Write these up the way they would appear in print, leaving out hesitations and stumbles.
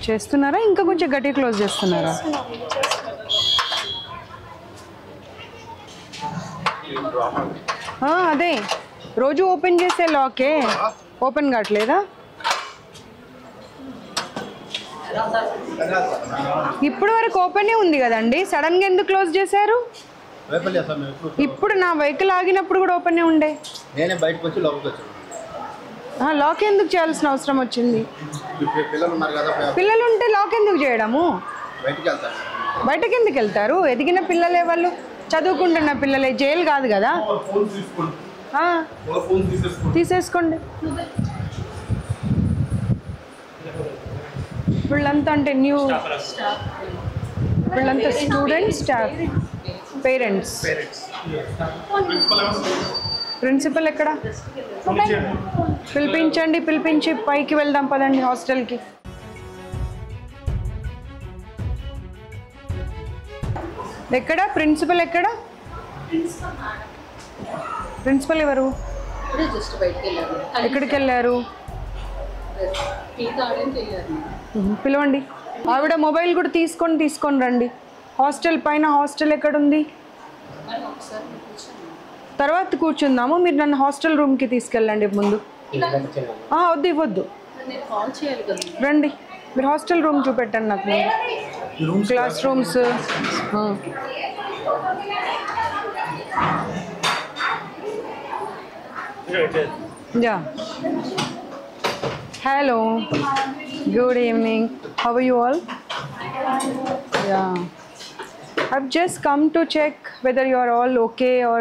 చేస్తున్నారా ఇంకా కొంచెం గట్టిగా క్లోజ్ చేస్తున్నారా? అదే రోజు ఓపెన్ చేసే లాకే ఓపెన్ కావట్లేదా? ఇప్పుడు వరకు ఓపెనే ఉంది కదండి, సడన్గా ఎందుకు క్లోజ్ చేశారు? ఇప్పుడు నా వెహికల్ ఆగినప్పుడు కూడా ఓపెనే ఉండే. లాక్ ఎందుకు చేయాల్సిన అవసరం వచ్చింది? పిల్లలు ఉంటే లాక్ ఎందుకు చేయడము? బయటకి ఎందుకు వెళ్తారు? ఎదిగిన పిల్లలే, వాళ్ళు చదువుకుంటున్న పిల్లలే, జైలు కాదు కదా. తీసేసుకోండి. వీళ్ళంతా అంటే న్యూ, వీళ్ళంతా స్టూడెంట్స్, స్టాఫ్, పేరెంట్స్. ప్రిన్సిపల్ ఎక్కడ? పిలిపించండి, పిలిపించి పైకి వెళ్దాం పదండి హాస్టల్కి. ఎక్కడ ప్రిన్సిపల్? ఎక్కడ ప్రిన్సిపల్? ఎవరు? ఎక్కడికి వెళ్ళారు? పిలవండి. ఆవిడ మొబైల్ కూడా తీసుకొని రండి. హాస్టల్ పైన, హాస్టల్ ఎక్కడుంది? తర్వాత కూర్చుందాము. మీరు నన్ను హాస్టల్ రూమ్కి తీసుకెళ్ళండి ముందు. వద్దు, ఇవ్వద్దు, రండి. మీరు హాస్టల్ రూమ్ చూపెట్టండి నాకు. Class rooms. Yeah, hello, good evening, how are you all? Yeah, I've just come to check whether you are all okay or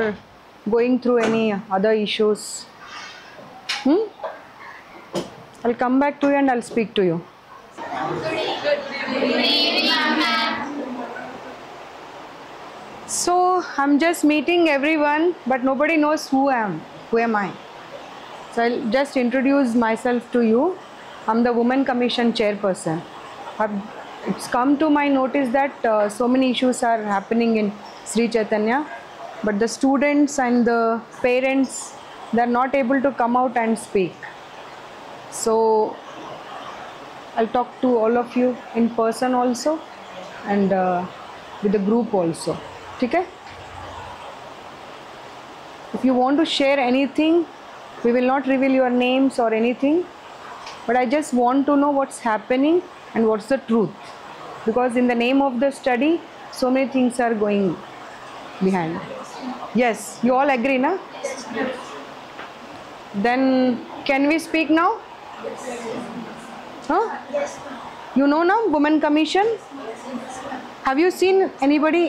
going through any other issues. I'll come back to you and I'll speak to you. So I'm just meeting everyone, but nobody knows who am I. So I'll just introduce myself to you. I'm the Women Commission chairperson. It's come to my notice that so many issues are happening in Sri Chaitanya, but the students and the parents, they're not able to come out and speak. So I'll talk to all of you in person also, and with the group also. Okay? If you want to share anything, we will not reveal your names or anything, but I just want to know what's happening and what's the truth, because in the name of the study so many things are going behind. Yes, you all agree, na? Then can we speak now? Huh? You know now, Women Commission? Have you seen anybody,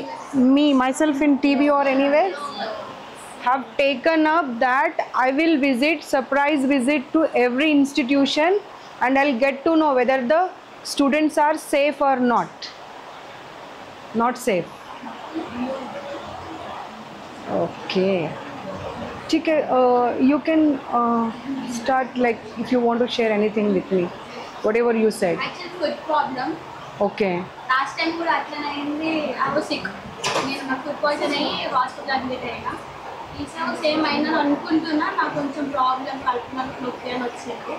myself in TV or anywhere? Have taken up that I will surprise visit to every institution, and I'll get to know whether the students are safe or not. Not safe. Okay. You can start, like, if you want to share anything with me, whatever you said. Actually, food problem. Okay. Last time kuda atlane ayindi. I was sick. నేను నాకు food poison అయ్యి hospital admit అయినా. ఈసారి same అయినా అనుకుంటున్నా, నాకు కొంచెం problem కడుపులో నొప్పి అని వచ్చింది.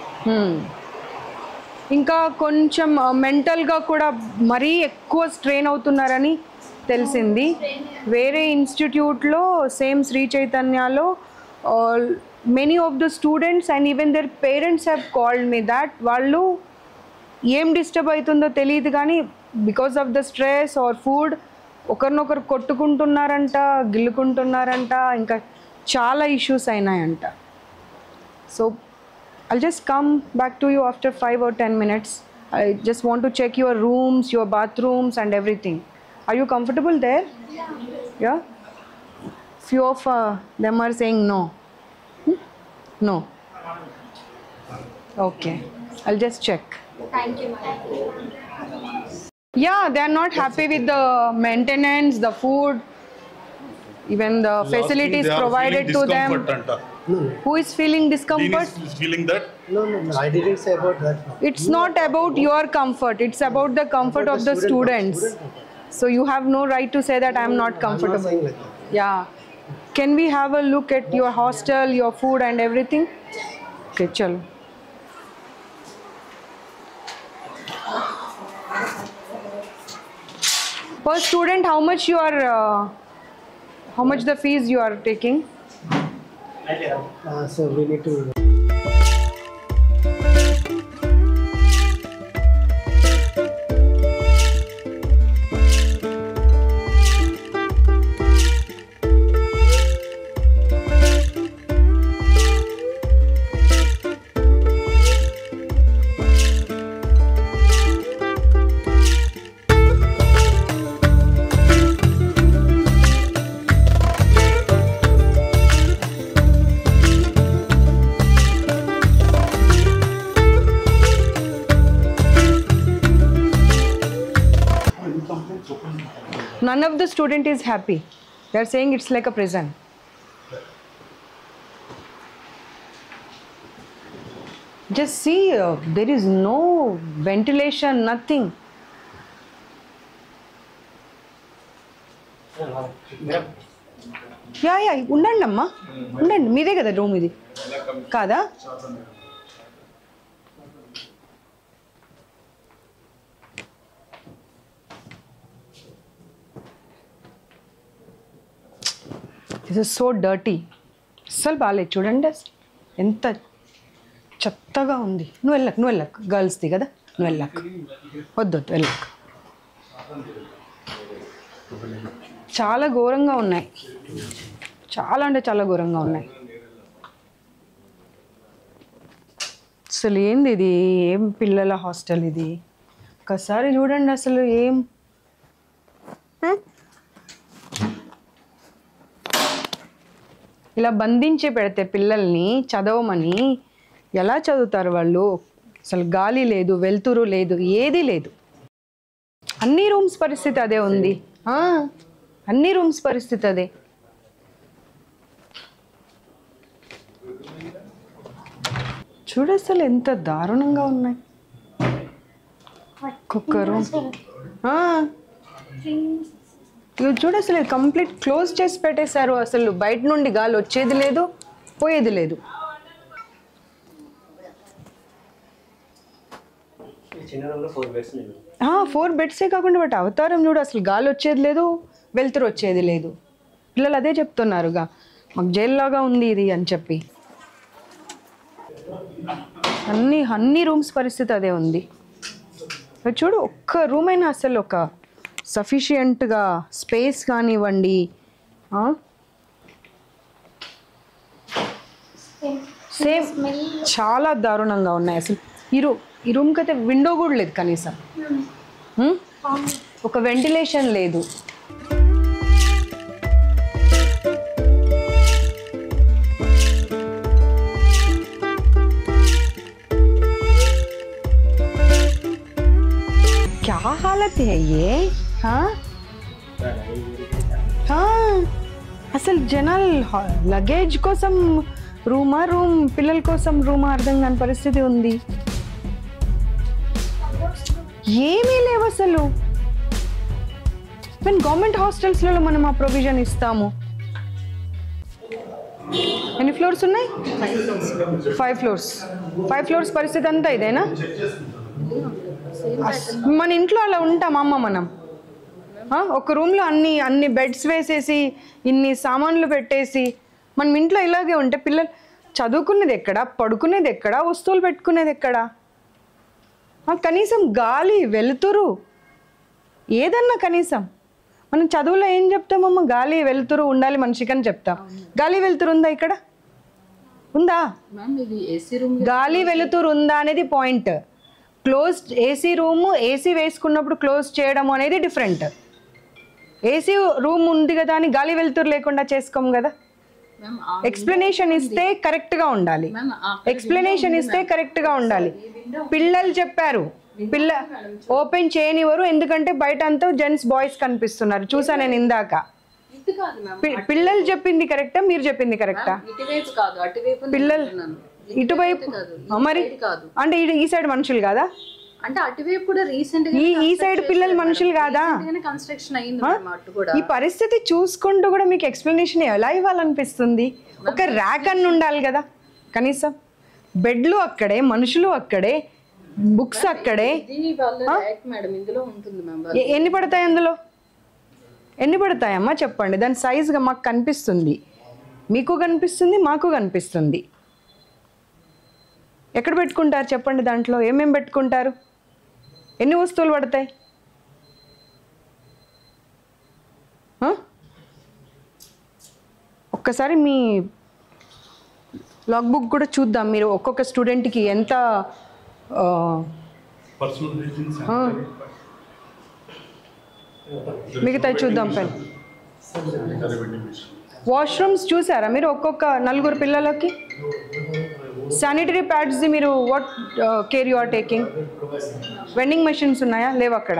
ఇంకా కొంచెం మెంటల్గా కూడా మరీ ఎక్కువ స్ట్రెయిన్ అవుతున్నారని తెలిసింది. వేరే ఇన్స్టిట్యూట్లో, సేమ్ శ్రీ చైతన్యలో, many of the students and even their parents have called me that వాళ్ళు ఏం డిస్టర్బ్ అవుతుందో తెలియదు కానీ because of the stress or food ఒకరినొకరు కొట్టుకుంటున్నారంట, గిల్లుకుంటున్నారంట, ఇంకా చాలా ఇష్యూస్ అయినాయంట. So I'll just come back to you after 5 or 10 minutes. I just want to check your rooms, your bathrooms and everything. Are you comfortable there? Yeah? Few of them are saying no. No. Okay. I'll just check. Thank you, madam. Yeah, they are not happy with the maintenance, the food, even the facilities provided to them. Who is feeling discomfort? Dean is feeling that? No, I didn't say about that. It's not about your comfort. It's about the comfort of the students. So you have no right to say that I am not comfortable. I'm not saying like that. Yeah. Can we have a look at your hostel, your food and everything? Okay, chalo. Per student, how much the fees you are taking? So we need to. None of the student is happy. They are saying it's like a prison. Just see, there is no ventilation, nothing. Yeah ఉండండి అమ్మా, ఉండండి. మీదే కదా room ఇది కాదా? This is so dirty. అస్సలు బాగాలేదు చూడండి, ఎంత చెత్తగా ఉంది. నువ్వు వెళ్ళకు గర్ల్స్ది కదా, నువ్వు వెళ్ళకు, వద్దు వెళ్ళకు. చాలా ఘోరంగా ఉన్నాయి, చాలా అంటే చాలా ఘోరంగా ఉన్నాయి. అసలు ఏంది ఇది? ఏం పిల్లల హాస్టల్ ఇది? ఒకసారి చూడండి అసలు ఏం. ఇలా బంధించి పెడితే పిల్లల్ని చదవమని ఎలా చదువుతారు వాళ్ళు? అసలు గాలి లేదు, వెలుతురు లేదు, ఏదీ లేదు. అన్ని రూమ్స్ పరిస్థితి అదే ఉంది. అన్ని రూమ్స్ పరిస్థితి అదే. చూడు అసలు ఎంత దారుణంగా ఉన్నాయి. ఒక్కొక్క రూమ్ చూడు అసలు కంప్లీట్ క్లోజ్ చేసి పెట్టేశారు. అసలు బయట నుండి గాలి వచ్చేది లేదు, పోయేది లేదు. 4 బెడ్సే కాకుండా బట్ అవతారం చూడు, అసలు గాలి వచ్చేది లేదు, వెలుతురు వచ్చేది లేదు. పిల్లలు అదే చెప్తున్నారుగా, మాకు జైల్లాగా ఉంది ఇది అని చెప్పి. అన్ని రూమ్స్ పరిస్థితి అదే ఉంది. చూడు, ఒక్క రూమ్ అయినా అసలు ఒక సఫిషియంట్గా స్పేస్ కానివ్వండి. సేమ్ చాలా దారుణంగా ఉన్నాయి అసలు. ఈ రూమ్కి అయితే విండో కూడా లేదు కనీసం, ఒక వెంటిలేషన్ లేదు. क्या हालत है ये? అసలు జనాలు లగేజ్ కోసం రూమ్, పిల్లల కోసం రూమ్ అర్థం కాని పరిస్థితి ఉంది. ఏమీ లేవు అసలు. మేము గవర్నమెంట్ హాస్టల్స్లలో మనం ఆ ప్రొవిజన్ ఇస్తాము. ఎన్ని ఫ్లోర్స్ ఉన్నాయి? 5 ఫ్లోర్స్. 5 ఫ్లోర్స్ పరిస్థితి అంతా ఇదేనా? మన ఇంట్లో అలా ఉంటామమ్మ మనం. ఒక రూమ్లో అన్ని బెడ్స్ వేసేసి ఇన్ని సామాన్లు పెట్టేసి మనం ఇంట్లో ఇలాగే ఉంటే పిల్లలు చదువుకునేది ఎక్కడ, పడుకునేది ఎక్కడ, వస్తువులు పెట్టుకునేది ఎక్కడ? కనీసం గాలి, వెలుతురు ఏదన్నా కనీసం. మనం చదువులో ఏం చెప్తామమ్మ? గాలి వెలుతురు ఉండాలి మనిషికి అని చెప్తాం. గాలి వెలుతురు ఉందా ఇక్కడ? ఉందా? గాలి వెలుతురు ఉందా అనేది point. Close AC room, AC వేసుకున్నప్పుడు క్లోజ్ చేయడం అనేది డిఫరెంట్. ఏసీ రూమ్ ఉంది కదా అని గాలి వెలుతురు లేకుండా చేసుకోము కదా. ఎక్స్ప్లెనేషన్ ఇస్తే కరెక్ట్గా ఉండాలి. ఎక్స్ప్లెనేషన్ ఇస్తే కరెక్ట్గా ఉండాలి. పిల్లలు చెప్పారు, ఓపెన్ చేయనివ్వరు ఎందుకంటే బయట అంతా జెంట్స్ బాయ్స్ కనిపిస్తున్నారు. చూసా నేను ఇందాక. పిల్లలు చెప్పింది కరెక్టా, మీరు చెప్పింది కరెక్టా? పిల్లలు ఇటువైపు మరి అంటే ఈ సైడ్ మనుషులు కాదా? అంటే అటువైపు కూడా రీసెంట్ గా ఈ సైడ్ పిల్లలు మనుషులు కాదా? కన్స్ట్రక్షన్ అయింది అటు కూడా. ఈ పరిస్థితి చూసుకుంటూ కూడా మీకు ఎక్స్ప్లెనేషన్ ఎలా ఇవ్వాలనిపిస్తుంది? ఒక ర్యాక్ అన్ని ఉండాలి కదా కనీసం. బెడ్లు అక్కడే, మనుషులు అక్కడే, బుక్స్ అక్కడే. మేడం ఇందులో ఉంటుంది. ఎన్ని పడతాయి అందులో? ఎన్ని పడతాయమ్మా చెప్పండి, దాని సైజుగా మాకు కనిపిస్తుంది, మీకు కనిపిస్తుంది, మాకు కనిపిస్తుంది. ఎక్కడ పెట్టుకుంటారు చెప్పండి, దాంట్లో ఏమేమి పెట్టుకుంటారు, ఎన్ని వస్తువులు పడతాయి? ఒక్కసారి మీ లాగ్ బుక్ కూడా చూద్దాం, మీరు ఒక్కొక్క స్టూడెంట్కి ఎంత మిగతా చూద్దాం. పెన్ వాష్రూమ్స్ చూసారా మీరు ఒక్కొక్క 4 పిల్లలకి? శానిటరీ ప్యాడ్స్ది మీరు what care you are taking? Vending machines ఉన్నాయా? లేవు అక్కడ.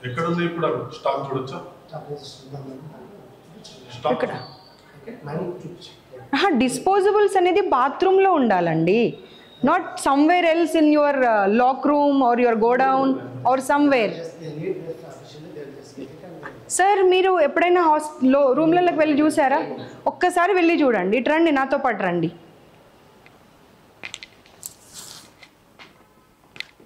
ఇక్కడ డిస్పోజబుల్స్ అనేది బాత్రూంలో ఉండాలండి, not somewhere else in your lock room or your godown or somewhere. Sir మీరు ఎప్పుడైనా రూమ్లలోకి వెళ్ళి చూసారా? ఒక్కసారి వెళ్ళి చూడండి, ఇటు రండి, నాతో పాటు రండి.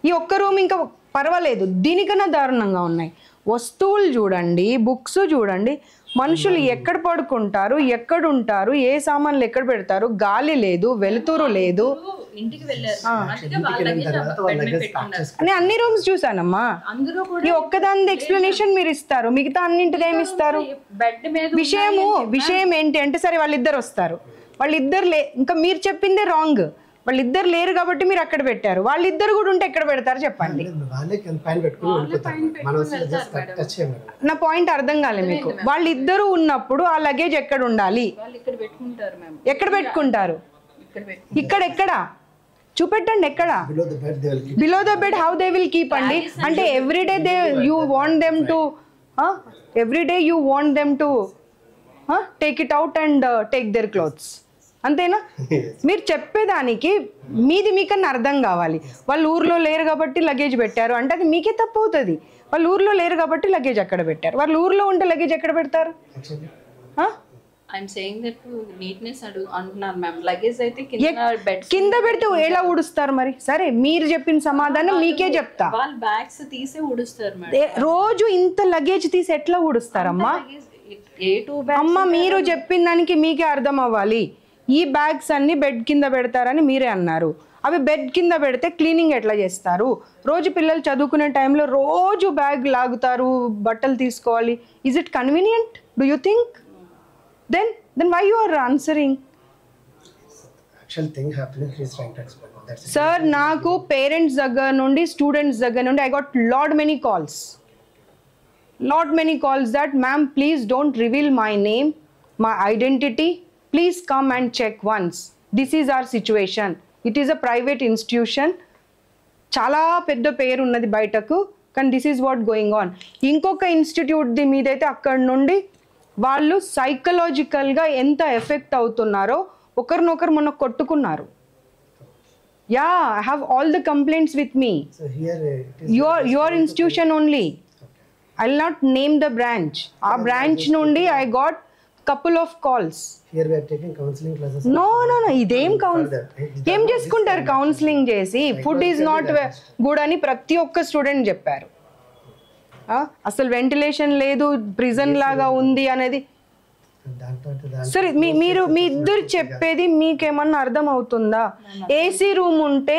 ఈ ఒక్క రూమ్ ఇంకా పర్వాలేదు, దీనికన్నా దారుణంగా ఉన్నాయి. వస్తువులు చూడండి, బుక్స్ చూడండి, మనుషులు ఎక్కడ పడుకుంటారు, ఎక్కడ ఉంటారు, ఏ సామాన్లు ఎక్కడ పెడతారు, గాలి లేదు, వెలుతురు లేదు. నేను అన్ని రూమ్స్ చూసానమ్మా, ఈ ఒక్కదాని ఎక్స్ప్లెనేషన్ మీరు ఇస్తారు, మిగతా అన్నింటిది ఏమి ఇస్తారు? విషయం ఏంటి అంటే, సరే వాళ్ళిద్దరు వస్తారు, వాళ్ళిద్దరు ఇంకా మీరు చెప్పిందే రాంగ్, వాళ్ళిద్దరు లేరు కాబట్టి మీరు అక్కడ పెట్టారు, వాళ్ళిద్దరు కూడా ఉంటే ఎక్కడ పెడతారు చెప్పండి? నా పాయింట్ అర్థం కాలే మీకు. వాళ్ళిద్దరు ఉన్నప్పుడు ఆ లగేజ్ ఎక్కడ ఉండాలి? ఎక్కడ పెట్టుకుంటారు? ఇక్కడ చూపెట్టండి, ఎక్కడ? Below the bed. How they will keep అండి? అంటే everyday you want them to take it out and take their clothes, అంతేనా? మీరు చెప్పేదానికి మీకన్నా అర్థం కావాలి. వాళ్ళు ఊర్లో లేరు కాబట్టి లగేజ్ పెట్టారు అంటే అది మీకే తప్పు అవుతుంది. వాళ్ళు ఊర్లో లేరు కాబట్టి లగేజ్ అక్కడ పెట్టారు, వాళ్ళు ఊర్లో ఉంటే లగేజ్ ఎక్కడ పెడతారు? కింద పెడితే ఎలా ఊడుస్తారు మరి? సరే మీరు చెప్పిన సమాధానం మీకే చెప్తా. రోజు ఇంత లగేజ్ తీసి ఎట్లా ఊడుస్తారమ్మా? అమ్మ మీరు చెప్పిన దానికి మీకే అర్థం అవ్వాలి. ఈ బ్యాగ్స్ అన్ని బెడ్ కింద పెడతారని మీరే అన్నారు, అవి బెడ్ కింద పెడితే క్లీనింగ్ ఎట్లా చేస్తారు? రోజు పిల్లలు చదువుకునే టైంలో రోజు బ్యాగ్ లాగుతారు, బట్టలు తీసుకోవాలి. Is it convenient? Do you think? Then why you are answering? Sir నాకు పేరెంట్స్ దగ్గర నుండి, స్టూడెంట్స్ దగ్గర నుండి I got lot many calls that ma'am please don't reveal my name, my identity, please come and check once, this is our situation, it is a private institution, చాలా పెద్ద పేరు ఉన్నది బయటకు, కానీ this is what going on. ఇంకొక institute the మీదైతే అక్కడ నుండి వాళ్ళు సైకలాజికల్గా ఎంత ఎఫెక్ట్ అవుతున్నారో ఒకరినొకరు మొన్న కొట్టుకున్నారు. Yeah, I have all the complaints with me. Your institution only, I'll not name the branch. Our branch nundi I got couple of calls. Here we are taking counseling classes. No. Idem em cheskuntaru counseling chesi food is not good ani prati okka student chepparu. Asalu ventilation ledu, prison laga undi anedi. Sir మీరు మీ ఇద్దరు చెప్పేది మీకేమన్నా అర్థం అవుతుందా? AC room ఉంటే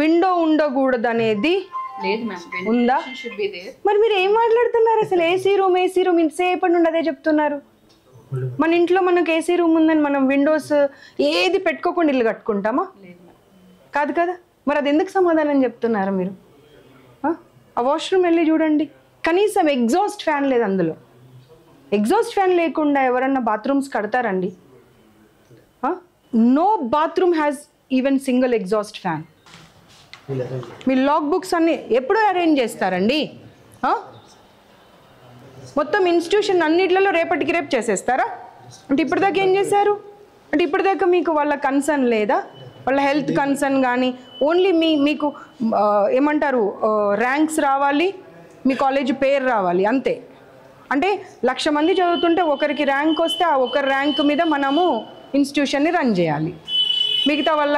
window ఉండకూడదు అనేది ఉందా? మరి మీరు ఏం మాట్లాడుతున్నారు అసలు? ఏసీ రూమ్ ఇంతసేపటి నుండి అదే చెప్తున్నారు. మన ఇంట్లో మనకు ఏసీ రూమ్ ఉందని మనం విండోస్ ఏది పెట్టుకోకుండా ఇల్లు కట్టుకుంటామా? కాదు కదా. మరి అది ఎందుకు సమాధానం చెప్తున్నారు మీరు? ఆ వాష్రూమ్ వెళ్ళి చూడండి, కనీసం ఎగ్జాస్ట్ ఫ్యాన్ లేదు అందులో. ఎగ్జాస్ట్ ఫ్యాన్ లేకుండా ఎవరన్నా బాత్రూమ్స్ కడతారండి? No bathroom has even single exhaust fan. మీ లాగ్ బుక్స్ అన్ని ఎప్పుడు అరేంజ్ చేస్తారండి? మొత్తం ఇన్స్టిట్యూషన్ అన్నిట్లలో రేపటికి రేపు చేసేస్తారా? అంటే ఇప్పటిదాకా ఏం చేశారు? అంటే ఇప్పటిదాకా మీకు వాళ్ళ కన్సర్న్ లేదా? వాళ్ళ హెల్త్ కన్సర్న్ కానీ ఓన్లీ మీకు ఏమంటారు ర్యాంక్స్ రావాలి, మీ కాలేజ్ పేరు రావాలి, అంతే. అంటే 1,00,000 మంది చదువుతుంటే ఒకరికి ర్యాంక్ వస్తే ఆ ఒకరి ర్యాంక్ మీద మనము ఇన్స్టిట్యూషన్ని రన్ చేయాలి. మిగతా వాళ్ళ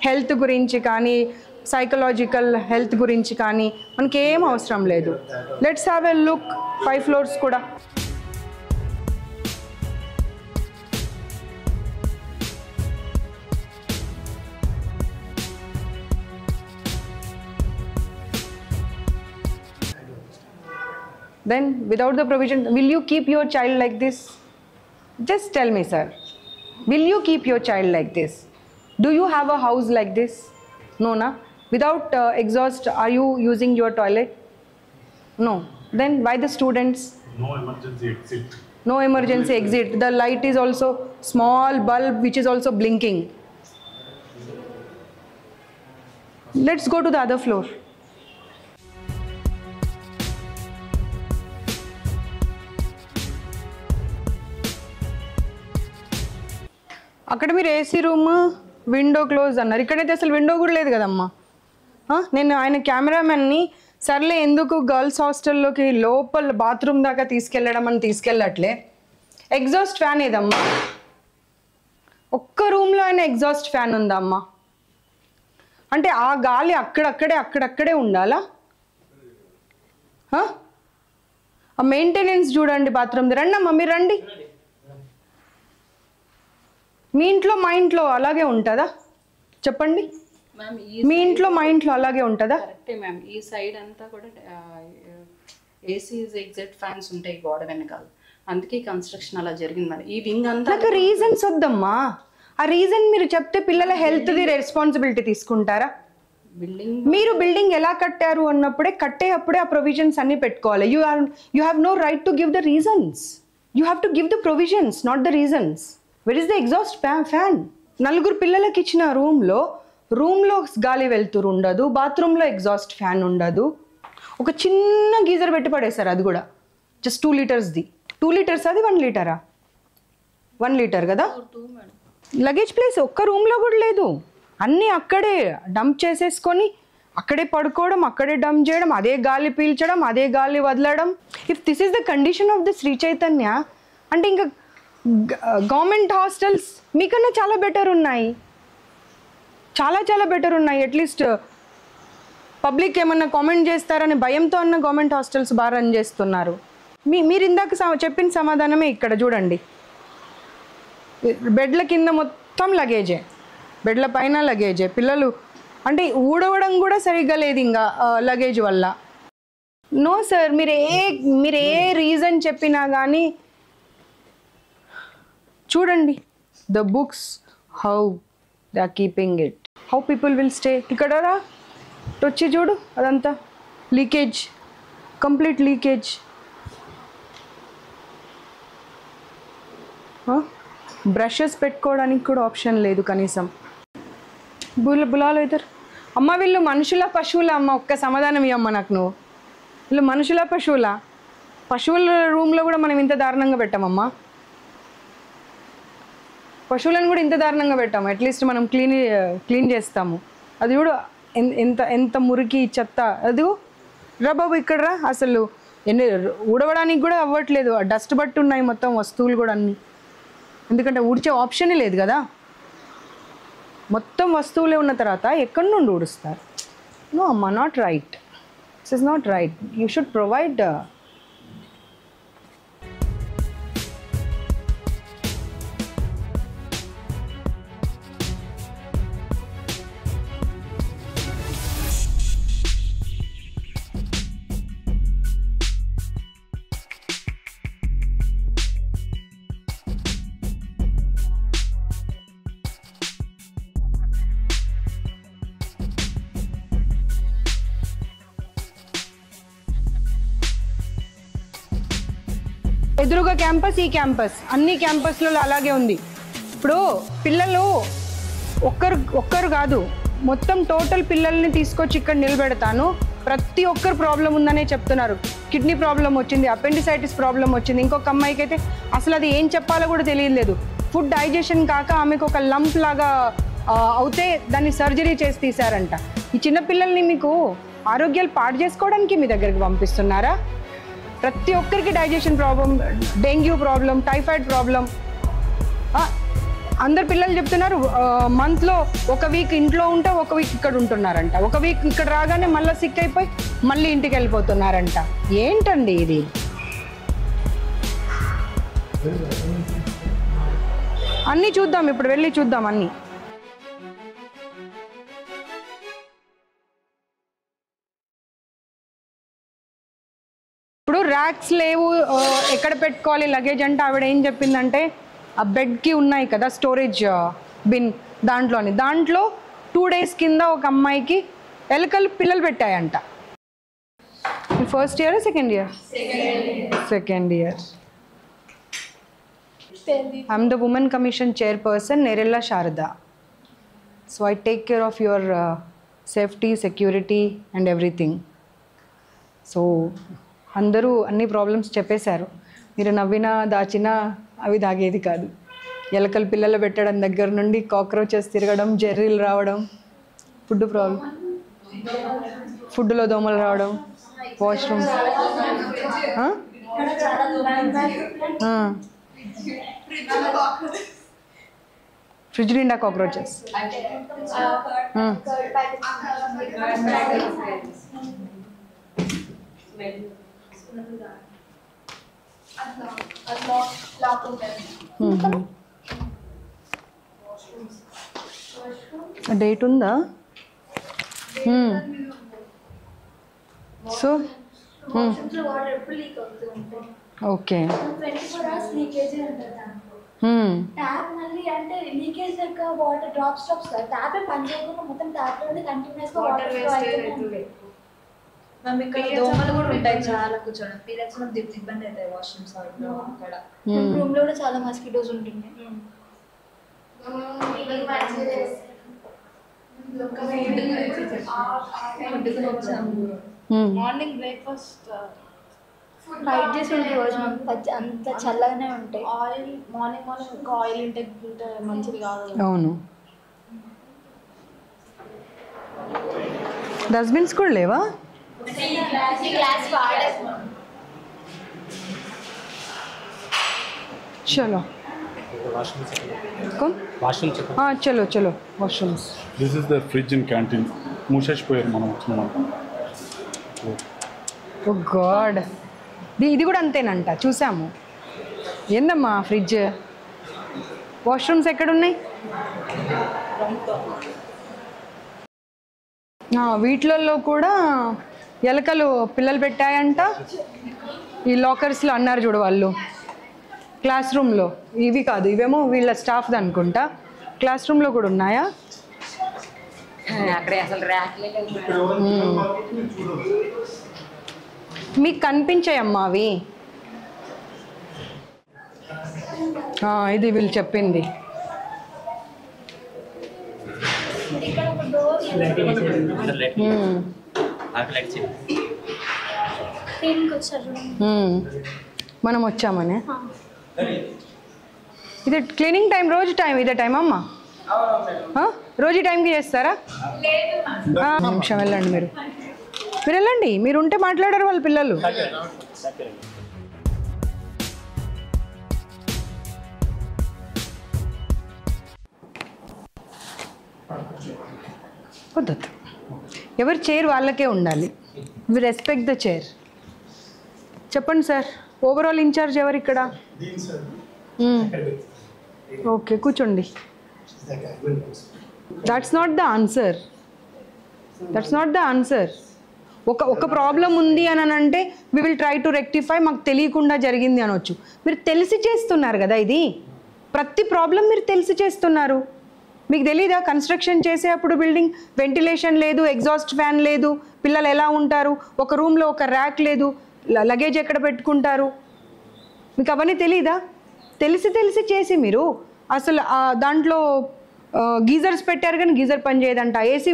హెల్త్ గురించి కానీ సైకలాజికల్ హెల్త్ గురించి కానీ మనకి ఏం అవసరం లేదు. Let's have a look 5 floors కూడా. Then without the provision, will you keep your child like this? Just tell me, sir. Will you keep your child like this? Do you have a house like this? No, na? Without exhaust, are you using your toilet? No. Then why the students? No emergency exit. No emergency exit. The light is also small bulb which is also blinking. Let's go to the other floor. అక్కడ మీరు AC room window close అన్నారు, ఇక్కడైతే అసలు window కూడా లేదు కదమ్మా. నేను ఆయన కెమెరామెన్ని సర్లే ఎందుకు గర్ల్స్ హాస్టల్లోకి లోపల బాత్రూమ్ దాకా తీసుకెళ్ళడం అని తీసుకెళ్ళట్లే. ఎగ్జాస్ట్ ఫ్యాన్ ఏదమ్మా? ఒక్క రూమ్లో అయినా ఎగ్జాస్ట్ ఫ్యాన్ ఉందమ్మా? అంటే ఆ గాలి అక్కడక్కడే ఉండాలా? ఆ మెయింటెనెన్స్ చూడండి బాత్రూమ్. రండి అమ్మా, మీరు రండి. మీ ఇంట్లో మా ఇంట్లో అలాగే ఉంటుందా చెప్పండి? మీ ఇంట్లో మా ఇంట్లో అలాగే ఉంటుందా? కరెక్టే మ్యామ్. ఈ సైడ్ అంతా కూడా ఏసీస్ ఎగ్జిట్ ఫ్యాన్స్ ఉంటాయి గోడ వెనకాల, అందుకే కన్స్ట్రక్షన్ అలా జరిగింది. మరి ఈ వింగ్ అంతా నాకు రీజన్స్ వద్దమ్మా. ఆ రీజన్ మీరు చెప్తే పిల్లల హెల్త్ది రెస్పాన్సిబిలిటీ తీసుకుంటారా? మీరు బిల్డింగ్ ఎలా కట్టారు అన్నప్పుడే కట్టేటప్పుడే ఆ ప్రొవిజన్స్ అన్ని పెట్టుకోవాలి. You have no right to give the reasons. You have to give the provisions, not the reasons. Where is the exhaust fan? 4 పిల్లలకి ఇచ్చిన రూమ్లో గాలి వెళ్తురు ఉండదు, బాత్రూంలో ఎగ్జాస్ట్ ఫ్యాన్ ఉండదు. ఒక చిన్న గీజర్ పెట్టి పడేశారు, అది కూడా జస్ట్ 2 లీటర్స్ది. 2 లీటర్స్ అది 1 లీటరా? 1 లీటర్ కదా. లగేజ్ ప్లేస్ ఒక్క రూమ్లో కూడా లేదు. అన్నీ అక్కడే డంప్ చేసేసుకొని అక్కడే పడుకోవడం, అక్కడే డంప్ చేయడం, అదే గాలి పీల్చడం, అదే గాలి వదలడం. If this is the condition of the Sri Chaitanya అంటే ఇంకా గవర్నమెంట్ హాస్టల్స్ మీకన్నా చాలా బెటర్ ఉన్నాయి, చాలా బెటర్ ఉన్నాయి. అట్లీస్ట్ పబ్లిక్ ఏమన్నా కామెంట్ చేస్తారని భయంతో అన్న గవర్నమెంట్ హాస్టల్స్ బాగా రన్ చేస్తున్నారు. మీరు ఇందాక చెప్పిన సమాధానమే ఇక్కడ చూడండి. బెడ్ల కింద మొత్తం లగేజే, బెడ్ల పైన లగేజే. పిల్లలు అంటే ఊడవడం కూడా సరిగ్గా లేదు ఇంకా లగేజ్ వల్ల. నో సార్, మీరు ఏ రీజన్ చెప్పినా కానీ చూడండి the books how they are keeping it, how people will stay. ఇక్కడ వచ్చి చూడు, అదంతా లీకేజ్, కంప్లీట్ లీకేజ్. బ్రషెస్ పెట్టుకోవడానికి కూడా ఆప్షన్ లేదు కనీసం. బులాలు అవుతారు. అమ్మ వీళ్ళు మనుషుల పశువుల? అమ్మ ఒక్క సమాధానం ఇవ్వమ్మ నాకు నువ్వు. వీళ్ళు మనుషుల పశువుల? పశువుల రూమ్లో కూడా మనం ఇంత దారుణంగా పెట్టామమ్మా. పశువులను కూడా ఇంత దారుణంగా పెట్టాము. అట్లీస్ట్ మనం క్లీన్ చేస్తాము. అది కూడా ఎంత మురికి చెత్త. అది రా బాబు ఇక్కడ రా. అసలు ఊడవడానికి కూడా అవ్వట్లేదు, డస్ట్ బట్టి ఉన్నాయి మొత్తం వస్తువులు కూడా అన్నీ. ఎందుకంటే ఊడ్చే ఆప్షనే లేదు కదా. మొత్తం వస్తువులే ఉన్న తర్వాత ఎక్కడి నుండి ఊడుస్తారు? నో అమ్మా, not right. This is not right. You should provide. ఎదురుగా క్యాంపస్, ఈ క్యాంపస్, అన్ని క్యాంపస్లలో అలాగే ఉంది. ఇప్పుడు పిల్లలు ఒక్కరు కాదు, మొత్తం టోటల్ పిల్లల్ని తీసుకొచ్చి ఇక్కడ నిలబెడతాను. ప్రతి ఒక్కరు ప్రాబ్లం ఉందనే చెప్తున్నారు. కిడ్నీ ప్రాబ్లం వచ్చింది, అపెండిసైటిస్ ప్రాబ్లం వచ్చింది. ఇంకొక అమ్మాయికి అయితే అసలు అది ఏం చెప్పాలో కూడా తెలియలేదు. ఫుడ్ డైజెషన్ కాక ఆమెకు ఒక లంప్ లాగా అవుతే దాన్ని సర్జరీ చేసి తీశారంట. ఈ చిన్నపిల్లల్ని మీకు ఆరోగ్యాలు పాడు చేసుకోవడానికి మీ దగ్గరికి పంపిస్తున్నారా? ప్రతి ఒక్కరికి digestion problem, dengue problem, typhoid problem. అందరు పిల్లలు చెప్తున్నారు మంత్లో ఒక వీక్ ఇంట్లో ఉంటే ఒక వీక్ ఇక్కడ ఉంటున్నారంట, ఒక వీక్ ఇక్కడ రాగానే మళ్ళీ సిక్ అయిపోయి మళ్ళీ ఇంటికి వెళ్ళిపోతున్నారంట. ఏంటండి ఇది? అన్నీ చూద్దాం, ఇప్పుడు వెళ్ళి చూద్దాం అన్నీ. ఇప్పుడు ర్యాక్స్ లేవు, ఎక్కడ పెట్టుకోవాలి లగేజ్ అంటే ఆవిడ ఏం చెప్పిందంటే ఆ బెడ్కి ఉన్నాయి కదా స్టోరేజ్ బిన్, దాంట్లో 2 days కింద ఒక అమ్మాయికి ఎలకలు పిల్లలు పెట్టాయంట. First year second year? Second year. I'm the women commission chairperson Nerella Sharada. So I take care of your safety, security and everything. So అందరూ అన్ని ప్రాబ్లమ్స్ చెప్పేశారు. మీరు నవ్వినా దాచినా అవి దాగేది కాదు. ఎలకలు పిల్లలు పెట్టడం దగ్గర నుండి కాక్రోచెస్ తిరగడం, జెర్రీలు రావడం, ఫుడ్ ప్రాబ్లం, ఫుడ్లో దోమలు రావడం, వాష్రూమ్, ఫ్రిడ్జ్ నిండా కాక్రోచెస్. డేట్ ఉందా? So okay. ట్యాప్ మళ్ళీ అంటే లీకేజ్ లెక్క వాటర్ డ్రాప్స్ ట్యాప్ పని చేయకుండా మొత్తం ట్యాప్ లో కంటిన్యూస్ గా వాటర్ అవుతుంది. మనం ఇక్కడ దోమలు కూడా ఉంటాయి చాలా, కూర్చోడం పీరియడ్స్ లో ఇబ్బంది అవుతాయి వాష్రూమ్స్ అక్కడ. రూమ్ లో కూడా చాలా మస్కిటోస్ ఉంటున్నాయి. మార్నింగ్ బ్రేక్ఫాస్ట్ ఫైట్ చేసి ఉంటే రోజు అంత చల్లగానే ఉంటాయి. ఆయిల్ మార్నింగ్ ఇంకా ఆయిల్ ఇంటేక్ ఉంటే మంచిది కాదు. అవును. డస్ట్బిన్స్ కూడా లేవా? चलो వాష్రూమ్ हाँ चलो चलो washrooms. This is the fridge in canteen. మూసేసిపోయారు మనం వచ్చినాం. ఓ గాడ్, ఇది కూడా అంతేనంట, చూసాము. ఏందమ్మా ఫ్రిడ్జ్? వాష్రూమ్స్ ఎక్కడున్నాయి? వీటిలలో కూడా ఎలకలు పిల్లలు పెట్టాయంట. ఈ లాకర్స్లో అన్నారు చూడు వాళ్ళు, క్లాస్ రూమ్లో. ఇవి కాదు, ఇవేమో వీళ్ళ స్టాఫ్ది అనుకుంటా. క్లాస్ రూమ్లో కూడా ఉన్నాయా? అక్కడే అసలు మీకు కనిపించాయమ్మా అవి? ఇది వీళ్ళు చెప్పింది. మనం వచ్చామనే. ఇది క్లీనింగ్ టైం, రోజు టైం ఇదే టైం అమ్మా? రోజు టైంకి చేస్తారా? నిమిషం వెళ్ళండి, మీరు వెళ్ళండి. మీరు ఉంటే మాట్లాడారు వాళ్ళ పిల్లలు. వద్దొద్దు, ఎవరి చైర్ వాళ్ళకే ఉండాలి. We respect the chair. చెప్పండి సార్, ఓవరాల్ ఇన్ఛార్జ్ ఎవరు ఇక్కడ? ఓకే, కూర్చోండి. That's not the answer. That's not the answer. ఒక ప్రాబ్లం ఉంది అని అంటే we will try to rectify. మాకు తెలియకుండా జరిగింది అనొచ్చు. మీరు తెలిసి చేస్తున్నారు కదా ఇది. ప్రతి ప్రాబ్లం మీరు తెలిసి చేస్తున్నారు. మీకు తెలీదా? కన్స్ట్రక్షన్ చేసేటప్పుడు బిల్డింగ్ వెంటిలేషన్ లేదు, ఎగ్జాస్ట్ ఫ్యాన్ లేదు, పిల్లలు ఎలా ఉంటారు, ఒక రూమ్లో ఒక ర్యాక్ లేదు, లగేజ్ ఎక్కడ పెట్టుకుంటారు, మీకు అవన్నీ తెలీదా? తెలిసి చేసి మీరు అసలు దాంట్లో గీజర్స్ పెట్టారు కానీ గీజర్ పని చేయదంట. ఏసీ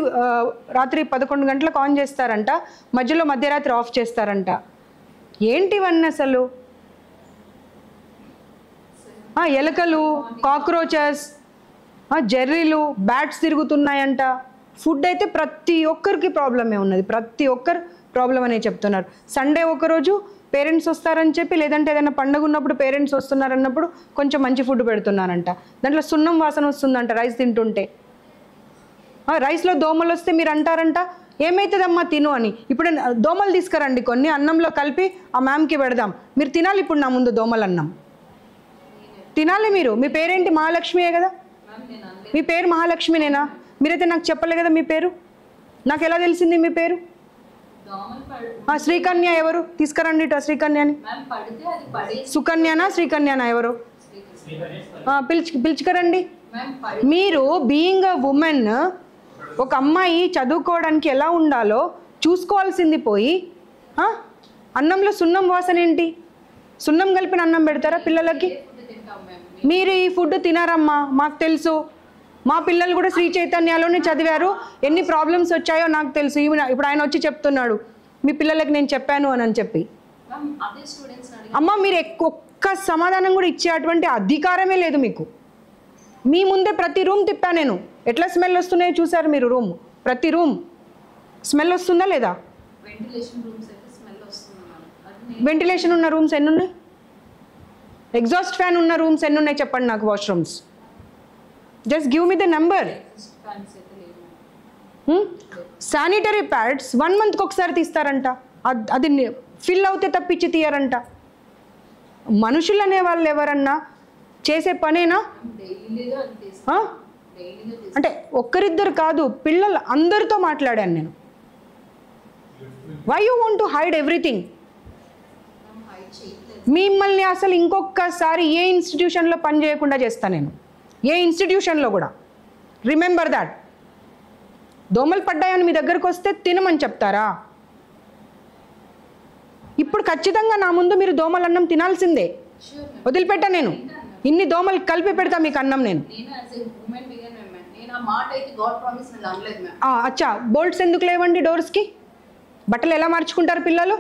రాత్రి 11 గంటలకు ఆన్ చేస్తారంట, మధ్యరాత్రి ఆఫ్ చేస్తారంట. ఏంటివన్నీ అసలు? ఎలకలు, కాక్రోచెస్, జెర్రీలు, బ్యాట్స్ తిరుగుతున్నాయంట. ఫుడ్ అయితే ప్రతి ఒక్కరికి ప్రాబ్లమే ఉన్నది. ప్రతి ఒక్కరు ప్రాబ్లం అనే చెప్తున్నారు. సండే ఒకరోజు పేరెంట్స్ వస్తారని చెప్పి, లేదంటే ఏదైనా పండుగ ఉన్నప్పుడు పేరెంట్స్ వస్తున్నారన్నప్పుడు కొంచెం మంచి ఫుడ్ పెడుతున్నారంట. దాంట్లో సున్నం వాసన వస్తుందంట రైస్ తింటుంటే. రైస్లో దోమలు వస్తే మీరు అంటారంట ఏమవుతుందమ్మా తిను అని. ఇప్పుడు దోమలు తీసుకురండి కొన్ని, అన్నంలో కలిపి ఆ మ్యామ్కి పెడదాం. మీరు తినాలి ఇప్పుడు నా ముందు దోమలు అన్నం తినాలి మీరు. మీ పేరేంటి? మహాలక్ష్మియే కదా? మీ పేరు మహాలక్ష్మినేనా? మీరైతే నాకు చెప్పలే కదా మీ పేరు. నాకు ఎలా తెలిసింది మీ పేరు? శ్రీకన్య ఎవరు? తీసుకురండి శ్రీకన్యని. సుకన్యనా శ్రీకన్యనా ఎవరు? పిలుచుకరండి. మీరు బీయింగ్ అ ఉమెన్, ఒక అమ్మాయి చదువుకోవడానికి ఎలా ఉండాలో చూసుకోవాల్సింది పోయి అన్నంలో సున్నం వాసన ఏంటి? సున్నం కలిపిన అన్నం పెడతారా పిల్లలకి? మీరు ఈ ఫుడ్ తినారమ్మా, మాకు తెలుసు. మా పిల్లలు కూడా శ్రీ చైతన్యలోనే చదివారు. ఎన్ని ప్రాబ్లమ్స్ వచ్చాయో నాకు తెలుసు. ఇప్పుడు ఆయన వచ్చి చెప్తున్నాడు మీ పిల్లలకి నేను చెప్పాను అని చెప్పి. అమ్మ మీరు ఒక్క సమాధానం కూడా ఇచ్చేటువంటి అధికారమే లేదు మీకు. మీ ముందే ప్రతి రూమ్ తిప్పా నేను. ఎట్లా స్మెల్ వస్తున్నాయో చూసారు మీరు. రూమ్ ప్రతి రూమ్ స్మెల్ వస్తుందా లేదా? వెంటిలేషన్ ఉన్న రూమ్స్ ఎన్ని ఉన్నాయి? ఎగ్జాస్ట్ ఫ్యాన్ ఉన్న రూమ్స్ ఎన్ని ఉన్నాయి చెప్పండి నాకు. Washrooms just give me the number. Sanitary pads 1 monthకి ఒకసారి తీస్తారంట. అది ఫిల్ అవుతే తప్పించి తీయరంట. మనుషులు అనే వాళ్ళు ఎవరన్నా చేసే పనేనా? అంటే ఒక్కరిద్దరు కాదు, పిల్లలు అందరితో మాట్లాడాను నేను. Why you want to hide everything? మిమ్మల్ని అసలు ఇంకొకసారి ఏ ఇన్స్టిట్యూషన్లో పని చేయకుండా చేస్తాను నేను. ఏ ఇన్స్టిట్యూషన్లో కూడా. Remember that. దోమలు పడ్డాయని మీ దగ్గరకు వస్తే తినమని చెప్తారా? ఇప్పుడు ఖచ్చితంగా నా ముందు మీరు దోమల అన్నం తినాల్సిందే. వదిలిపెట్టా నేను. ఇన్ని దోమలు కలిపి పెడతా మీకు అన్నం నేను. అచ్చా, బోల్ట్స్ ఎందుకు లేవండి డోర్స్కి? బట్టలు ఎలా మార్చుకుంటారు పిల్లలు?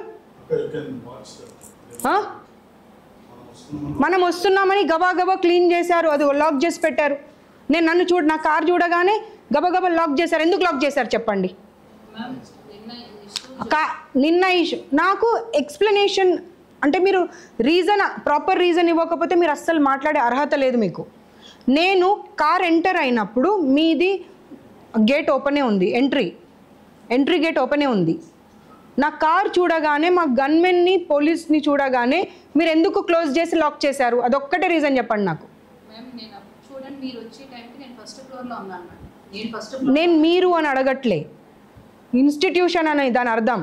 మనం వస్తున్నామని గబా గబా క్లీన్ చేశారు, అది లాక్ చేసి పెట్టారు. నన్ను నా కార్ చూడగానే గబగబా లాక్ చేశారు. ఎందుకు లాక్ చేశారు చెప్పండి? నిన్న ఇష్యూ నాకు ఎక్స్ప్లెనేషన్ అంటే మీరు ప్రాపర్ రీజన్ ఇవ్వకపోతే మీరు అస్సలు మాట్లాడే అర్హత లేదు మీకు. నేను కార్ ఎంటర్ అయినప్పుడు మీది గేట్ ఓపెనే ఉంది, ఎంట్రీ గేట్ ఓపెనే ఉంది. నా కార్ చూడగానే మా గన్మెన్ని పోలీస్ని చూడగానే మీరు ఎందుకు క్లోజ్ చేసి లాక్ చేశారు? అదొక్కటే రీజన్ చెప్పండి నాకు. నేను మీరు అని అడగట్లే, ఇన్స్టిట్యూషన్ అని దాని అర్థం.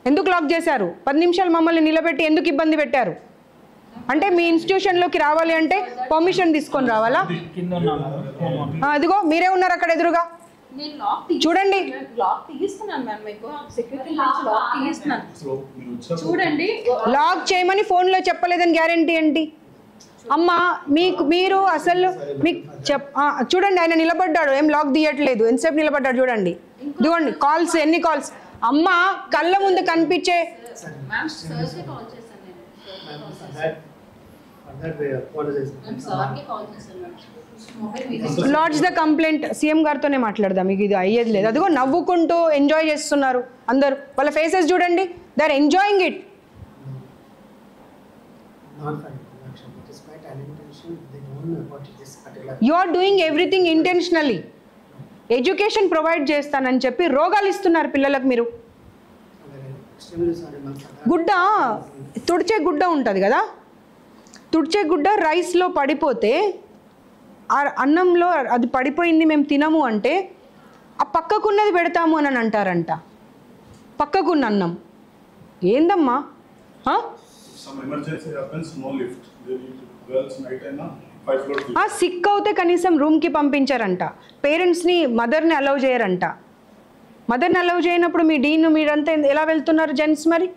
ఎందుకు లాక్ చేశారు? 10 నిమిషాలు మమ్మల్ని నిలబెట్టి ఎందుకు ఇబ్బంది పెట్టారు? అంటే మీ ఇన్స్టిట్యూషన్లోకి రావాలి అంటే పర్మిషన్ తీసుకొని రావాలా? అదిగో మీరే ఉన్నారు అక్కడ ఎదురుగా, చూడండి. లాక్ చేయమని ఫోన్లో చెప్పలేదని గ్యారంటీ ఏంటి? అమ్మా మీరు అసలు మీకు చూడండి, ఆయన నిలబడ్డాడు, ఏం లాక్ తీయట్లేదు. ఎంతసేపు నిలబడ్డాడు చూడండి. ఇదిగోండి కాల్స్, ఎన్ని కాల్స్. అమ్మ కళ్ళ ముందు కనిపించే లాడ్జ్ ద కంప్లైంట్. సీఎం గారితోనే మాట్లాడదాం, మీకు ఇది అయ్యేది లేదు. అదిగో నవ్వుకుంటూ ఎంజాయ్ చేస్తున్నారు అందరు. వాళ్ళ ఫేసెస్ చూడండి, they are enjoying it. You are doing everything intentionally. Education provide చేస్తానని చెప్పి రోగాలు ఇస్తున్నారు పిల్లలకు మీరు. గుడ్డ, తుడిచే గుడ్డ ఉంటుంది కదా, తుడిచే గుడ్డ రైస్లో పడిపోతే ఆ అన్నంలో అది పడిపోయింది మేము తినము అంటే ఆ పక్కకున్నది పెడతాము అని అంటారంట. పక్కకున్న అన్నం ఏందమ్మా? సిక్ అవుతే కనీసం రూమ్కి పంపించారంట. పేరెంట్స్ని, మదర్ని అలౌ చేయరంట. మదర్ని అలౌ చేయనప్పుడు మీ డీన్ మీరంతా ఎలా వెళ్తున్నారు జెంట్స్? మరి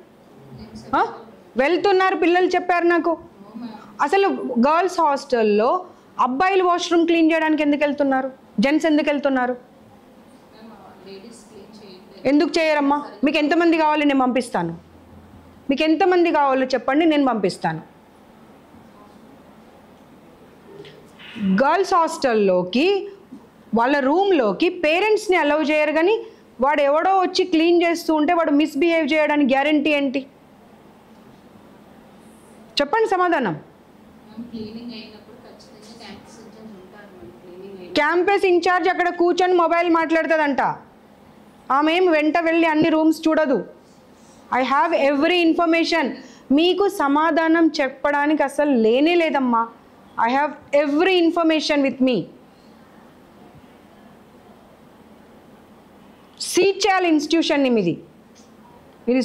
వెళ్తున్నారు, పిల్లలు చెప్పారు నాకు. అసలు గర్ల్స్ హాస్టల్లో అబ్బాయిలు వాష్రూమ్ క్లీన్ చేయడానికి ఎందుకు వెళ్తున్నారు? జెంట్స్ ఎందుకు వెళ్తున్నారు? ఎందుకు చేయరమ్మా? మీకు ఎంతమంది కావాలి నేను పంపిస్తాను. మీకు ఎంతమంది కావాలో చెప్పండి, నేను పంపిస్తాను. గర్ల్స్ హాస్టల్లోకి వాళ్ళ రూమ్లోకి పేరెంట్స్ని అలౌ చేయరు, కానీ వాడు ఎవడో వచ్చి క్లీన్ చేస్తూ ఉంటే వాడు మిస్బిహేవ్ చేయడానికి గ్యారంటీ ఏంటి? చెప్పండి సమాధానం. క్యాంపస్ ఇన్ఛార్జ్ అక్కడ కూర్చొని మొబైల్ మాట్లాడుతుందంట. ఆమె ఏం వెంట వెళ్ళి అన్ని రూమ్స్ చూడదు. I have every information. మీకు సమాధానం చెప్పడానికి అసలు లేనే లేదమ్మా. I have every information with me. Seat చేయాలి ఇన్స్టిట్యూషన్ని మీది. మీరు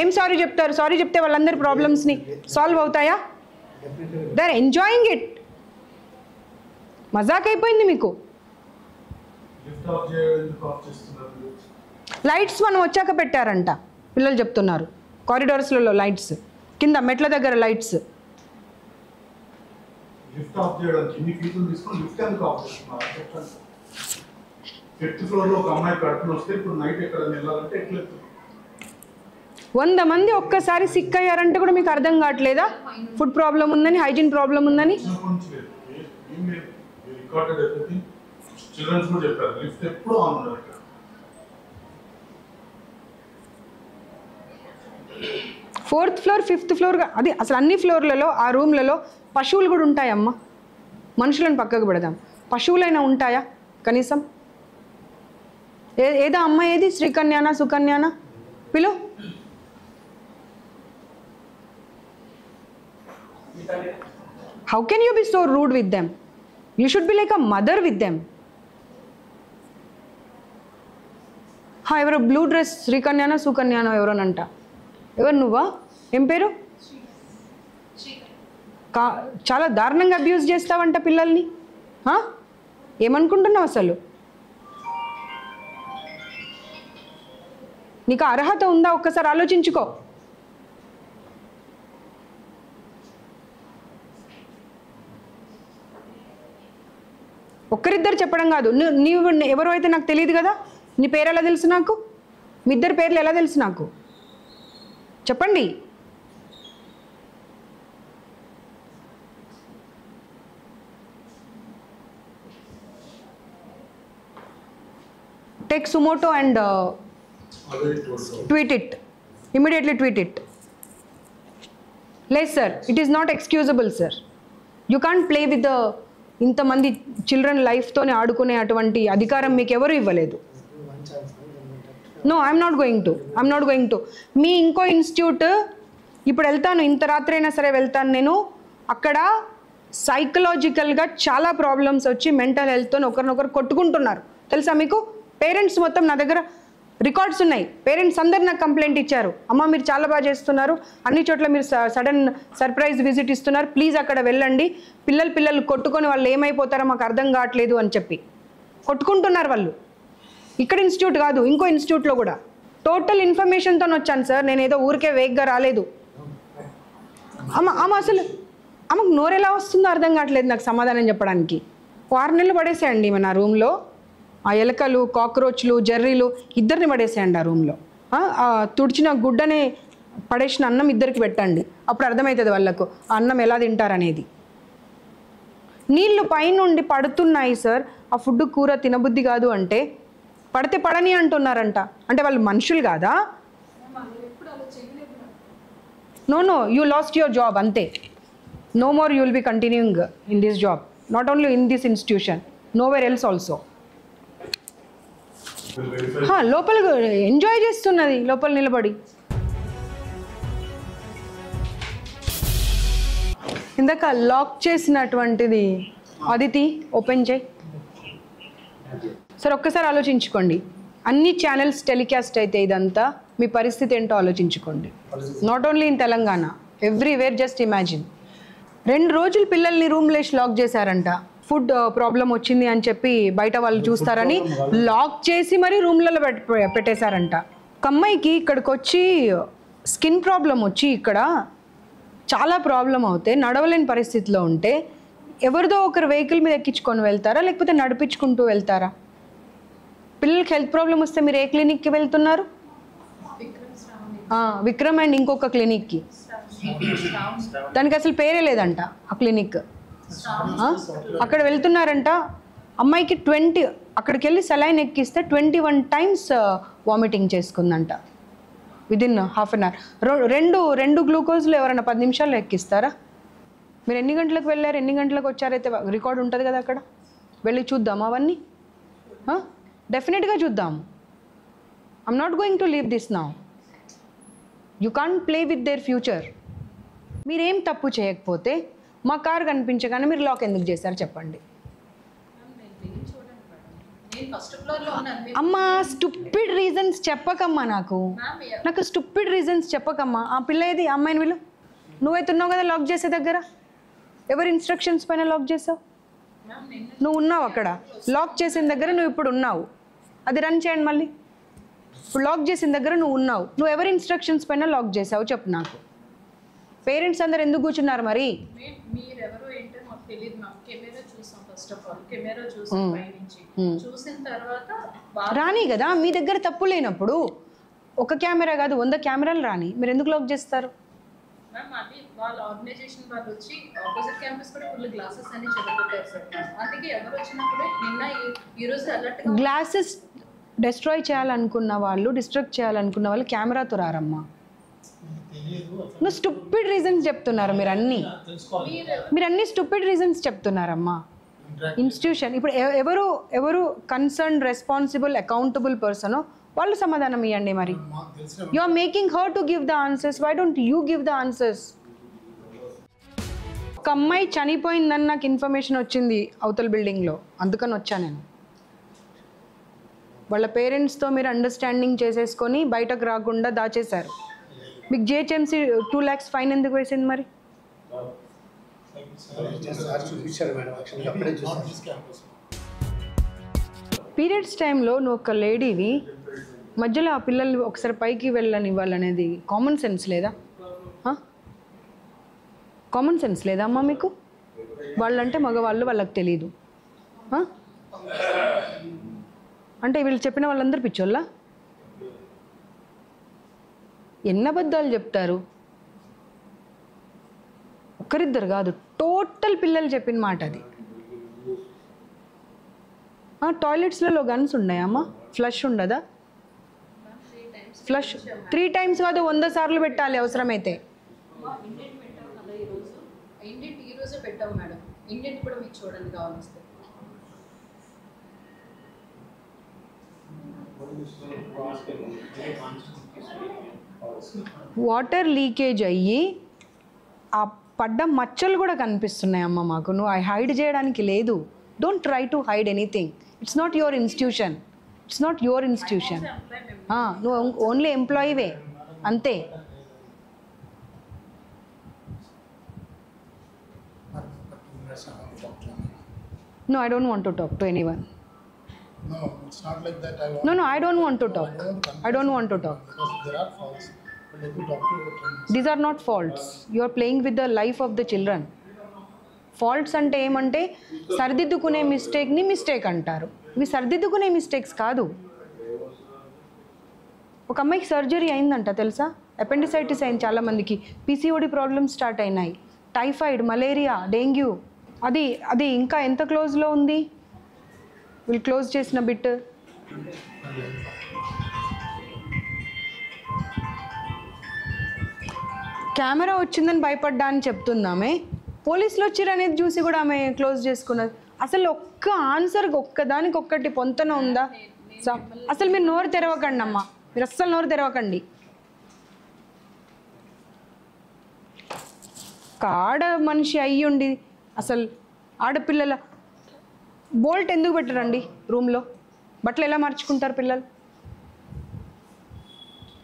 ఏం సారీ చెప్తారు? సారీ చెప్తే వాళ్ళందరి ప్రాబ్లమ్స్ని సాల్వ్ అవుతాయా? They are enjoying it. మజాక్ అయిపోయింది మీకు. లైట్స్ మనం వచ్చాక పెట్టారంట పిల్లలు చెప్తున్నారు. కారిడార్స్లలో లైట్స్, కింద మెట్ల దగ్గర లైట్స్. లిఫ్ట్ ఆఫ్ చేయడానికి ఇన్ని ఫీజులు తీసుకొని లిఫ్ట్ ఎందుకు ఆఫ్ చేస్తున్నారు? 5th ఫ్లోర్లో ఒక అమ్మాయి కడుపుని వస్తే ఇప్పుడు నైట్ ఎక్కడ వెళ్ళాలంటే ఎట్లా? 100 మంది ఒక్కసారి సిక్ అయ్యారంటే కూడా మీకు అర్థం కావట్లేదా? ఫుడ్ ప్రాబ్లం ఉందని, హైజీన్ ప్రాబ్లం ఉందని. చిల్డ్రన్స్ కూడా చెప్పారు లిఫ్ట్ ఎప్పుడు ఆన్ ఉండాలి. 4th ఫ్లోర్ 5th ఫ్లోర్ అది అసలు అన్ని ఫ్లోర్లలో ఆ రూమ్లలో పశువులు కూడా ఉంటాయమ్మా. మనుషులను పక్కకు పెడదాం, పశువులైనా ఉంటాయా కనీసం? ఏదో అమ్మ ఏది శ్రీకన్యానా సుకన్యానా పిలు. How can you be so rude with them? You should be like a mother with them. ఎవరు బ్లూ డ్రెస్ శ్రీకన్యానా సుకన్యానో ఎవరోనంట. ఎవరు నువ్వా? ఏం పేరు? చాలా దారుణంగా అబ్యూజ్ చేస్తావంట పిల్లల్ని. ఏమనుకుంటున్నావు అసలు? నీకు అర్హత ఉందా? ఒక్కసారి ఆలోచించుకో. ఒక్కరిద్దరు చెప్పడం కాదు. నీవు ఎవరో అయితే నాకు తెలియదు కదా. నీ పేరు ఎలా తెలుసు నాకు? మీ ఇద్దరు పేర్లు ఎలా తెలుసు నాకు? చెప్పండి. Take Sumoto and tweet it. Immediately tweet it. Yes, sir. It is not excusable, sir. You can't play with the ఇంతమంది చిల్డ్రన్ లైఫ్తోనే ఆడుకునే అటువంటి అధికారం మీకు ఎవరు ఇవ్వలేదు. No, I'm not going to. మీ ఇంకో ఇన్స్టిట్యూట్ ఇప్పుడు వెళ్తాను, ఇంత రాత్రి అయినా సరే వెళ్తాను నేను. అక్కడ సైకలాజికల్గా చాలా ప్రాబ్లమ్స్ వచ్చి మెంటల్ హెల్త్తో ఒకరినొకరు కొట్టుకుంటున్నారు తెలుసా మీకు? పేరెంట్స్ మొత్తం నా దగ్గర రికార్డ్స్ ఉన్నాయి. పేరెంట్స్ అందరు నాకు కంప్లైంట్ ఇచ్చారు, అమ్మ మీరు చాలా బాగా చేస్తున్నారు, అన్ని చోట్ల మీరు సడన్ సర్ప్రైజ్ విజిట్ ఇస్తున్నారు, ప్లీజ్ అక్కడ వెళ్ళండి, పిల్లలు కొట్టుకొని వాళ్ళు ఏమైపోతారో మాకు అర్థం కావట్లేదు అని చెప్పి కొట్టుకుంటున్నారు వాళ్ళు. ఇక్కడ ఇన్స్టిట్యూట్ కాదు, ఇంకో ఇన్స్టిట్యూట్లో కూడా. టోటల్ ఇన్ఫర్మేషన్తో వచ్చాను సార్, నేను ఏదో ఊరికే వేగ్గా రాలేదు. అమ్మ అసలు అమ్మకు నోరెలా వస్తుందో అర్థం కావట్లేదు నాకు సమాధానం చెప్పడానికి. 6 నెలలు పడేసేయండి ఈమె నా రూమ్లో. ఆ ఎలకలు, కాక్రోచ్లు, జర్రీలు ఇద్దరిని పడేసేయండి ఆ రూమ్లో. తుడిచిన గుడ్డనే పడేసిన అన్నం ఇద్దరికి పెట్టండి, అప్పుడు అర్థమవుతుంది వాళ్ళకు ఆ అన్నం ఎలా తింటారనేది. నీళ్ళు పైనుండి పడుతున్నాయి సార్, ఆ ఫుడ్ కూర తినబుద్ధి కాదు అంటే పడితే పడని అంటున్నారంట. అంటే వాళ్ళు మనుషులు కాదా? No, you lost your job అంతే. No more you will be continuing in this job, not only in this institution, nowhere else also. లోపల ఎంజాయ్ చేస్తున్నది లోపల నిలబడి. ఇందాక లాక్ చేసినటువంటిది అదితి ఓపెన్ చేయి సార్. ఒక్కసారి ఆలోచించుకోండి, అన్ని ఛానల్స్ టెలికాస్ట్ అయితే ఇదంతా మీ పరిస్థితి ఏంటో ఆలోచించుకోండి. Not only in Telangana, everywhere. Just imagine. 2 రోజులు పిల్లల్ని రూమ్లో లాక్ చేశారంట. ఫుడ్ ప్రాబ్లం వచ్చింది అని చెప్పి బయట వాళ్ళు చూస్తారని లాక్ చేసి మరీ రూమ్లలో పెట్టేశారంట. ఒక అమ్మాయికి ఇక్కడికి వచ్చి స్కిన్ ప్రాబ్లం వచ్చి ఇక్కడ చాలా ప్రాబ్లం అవుతే నడవలేని పరిస్థితిలో ఉంటే ఎవరిదో ఒకరు వెహికల్ మీద ఎక్కించుకొని వెళ్తారా, లేకపోతే నడిపించుకుంటూ వెళ్తారా? పిల్లలకి హెల్త్ ప్రాబ్లం వస్తే మీరు ఏ క్లినిక్కి వెళ్తున్నారు? విక్రమ్ అండ్ ఇంకొక క్లినిక్కి. దానికి అసలు పేరే లేదంట ఆ క్లినిక్. అక్కడ వెళ్తున్నారంట. అమ్మాయికి 20 అక్కడికి వెళ్ళి సెలైన్ ఎక్కిస్తే 21 టైమ్స్ వామిటింగ్ చేసుకుందంట విదిన్ హాఫ్ అన్ అవర్. రెండు గ్లూకోజ్లు ఎవరైనా 10 నిమిషాల్లో ఎక్కిస్తారా? మీరు ఎన్ని గంటలకు వెళ్ళారు, ఎన్ని గంటలకు వచ్చారైతే రికార్డ్ ఉంటుంది కదా అక్కడ. వెళ్ళి చూద్దాం అవన్నీ, డెఫినెట్గా చూద్దాం. I'm not going to leave this now. You can't play with their future. మీరేం తప్పు చేయకపోతే మా కార్ కనిపించగానే మీరు లాక్ ఎందుకు చేశారు చెప్పండి. అమ్మా స్టూపిడ్ రీజన్స్ చెప్పకమ్మా, నాకు స్టూపిడ్ రీజన్స్ చెప్పకమ్మా. ఆ పిల్ల ఏది, అమ్మాయిని వీళ్ళు నువ్వైతే ఉన్నావు కదా లాక్ చేసే దగ్గర. ఎవరి ఇన్స్ట్రక్షన్స్ పైన లాక్ చేసావు? నువ్వు ఉన్నావు అక్కడ లాక్ చేసిన దగ్గర, నువ్వు ఇప్పుడు ఉన్నావు. అది రన్ చేయండి మళ్ళీ. ఇప్పుడు లాక్ చేసిన దగ్గర నువ్వు ఉన్నావు, నువ్వు ఎవరి ఇన్స్ట్రక్షన్స్ పైన లాక్ చేసావు చెప్పు నాకు. పేరెంట్స్ అందరు ఎందుకు కూర్చున్నారు మరి? మీరెవరో ఏంటో మాకు తెలియదు మ్యామ్. కెమెరా చూసాం, ఫస్ట్ ఆఫ్ ఆల్ కెమెరా చూసాం పైనుంచి. చూసిన తర్వాత రాని కదా, మీ దగ్గర తప్పు లేనప్పుడు ఒక కెమెరా కాదు 100 కెమెరాలు రాని, మీరు ఎందుకు లాక్ చేస్తారు? మ్యామ్ అది వాళ్ళ ఆర్గనైజేషన్ వాళ్ళు వచ్చి ఆపోజిట్ క్యాంపస్ కూడా ఫుల్ గ్లాసెస్ అని చెదగొట్టారు సార్. అందుకే ఎవరు వచ్చినా కూడా నిన్న ఈ రోజు అలర్ట్గా గ్లాసెస్ డిస్ట్రాయ్ చేయాలనుకున్న వాళ్ళు, డిస్ట్రక్ట్ చేయాలనుకున్న వాళ్ళు కెమెరాతో రారమ్మా. నువ్వు స్టూపిడ్ రీజన్స్ చెప్తున్నారు మీరు అన్ని స్టూపిడ్ రీజన్స్ చెప్తున్నారమ్మా. ఇన్స్టిట్యూషన్ ఇప్పుడు ఎవరు కన్సర్న్, రెస్పాన్సిబుల్, అకౌంటబుల్ పర్సనో వాళ్ళు సమాధానం ఇవ్వండి. మరి you are making her to give the answers. Why don't you give the answers? ఒక అమ్మాయి చనిపోయిందని నాకు ఇన్ఫర్మేషన్ వచ్చింది అవతల బిల్డింగ్లో, అందుకని వచ్చా నేను. వాళ్ళ పేరెంట్స్తో మీరు అండర్స్టాండింగ్ చేసేసుకొని బయటకు రాకుండా దాచేశారు. మీకు జిహెచ్ఎంసీ 2 lakhs ఫైన్ ఎందుకు వేసింది మరి? పీరియడ్స్ టైంలో నువ్వు ఒక లేడీవి, మధ్యలో ఆ పిల్లలు ఒకసారి పైకి వెళ్ళనివ్వాలనేది కామన్ సెన్స్ లేదా? కామన్ సెన్స్ లేదా అమ్మా మీకు? వాళ్ళంటే మగవాళ్ళు, వాళ్ళకి తెలీదు అంటే వీళ్ళు చెప్పిన వాళ్ళందరూ పిచ్చోళ్ళ? ఎన్ని అబద్ధాలు చెప్తారు? ఒక్కరిద్దరు కాదు, టోటల్ పిల్లలు చెప్పిన మాట అది. టాయిలెట్స్లలో గన్స్ ఉన్నాయమ్మా, ఫ్లష్ ఉండదా? ఫ్లష్ 3 times కాదు 100 సార్లు పెట్టాలి అవసరమైతే. ఇండెంట్ ఈ రోజే పెట్టాము మేడం. ఇండెంట్ కూడా మీకు చూడండి కావాల్సి. వాటర్ లీకేజ్ అయ్యి ఆ పడ్డ మచ్చలు కూడా కనిపిస్తున్నాయి అమ్మ మాకు. నువ్వు హైడ్ చేయడానికి లేదు. Don't try to hide anything. It's not your institution. నువ్వు ఓన్లీ ఎంప్లాయీవే అంతే. No, I don't want to talk to anyone. No, it's not like that. No, I don't want to talk. I don't want to talk. Because there are faults. But let me talk to you. These are not faults. You are playing with the life of the children. Faults అంటే ఏమంటే సరిదిద్దుకునే మిస్టేక్ని mistake అంటారు. ఇవి సరిదిద్దుకునే mistakes కాదు. ఒక అమ్మాయికి surgery అయిందంట తెలుసా? Appendicitis అయింది చాలామందికి. పీసీఓడి ప్రాబ్లమ్స్ స్టార్ట్ అయినాయి. Typhoid, malaria, dengue. అది ఇంకా ఎంత క్లోజ్లో ఉంది? వీళ్ళు క్లోజ్ చేసిన బిట్. కెమెరా వచ్చిందని భయపడ్డా అని చెప్తుందామే. పోలీసులు వచ్చిర్రు అనేది చూసి కూడా ఆమె క్లోజ్ చేసుకున్నది. అసలు ఒక్క ఆన్సర్ ఒక్కదానికి ఒక్కటి పొంతన ఉందా? అసలు మీరు నోరు తెరవకండి అమ్మా, మీరు అస్సలు నోరు తెరవకండి. ఒక ఆడ మనిషి అయ్యి ఉండి అసలు ఆడపిల్లల బోల్ట్ ఎందుకు పెట్టరండి రూమ్లో? బట్టలు ఎలా మార్చుకుంటారు పిల్లలు?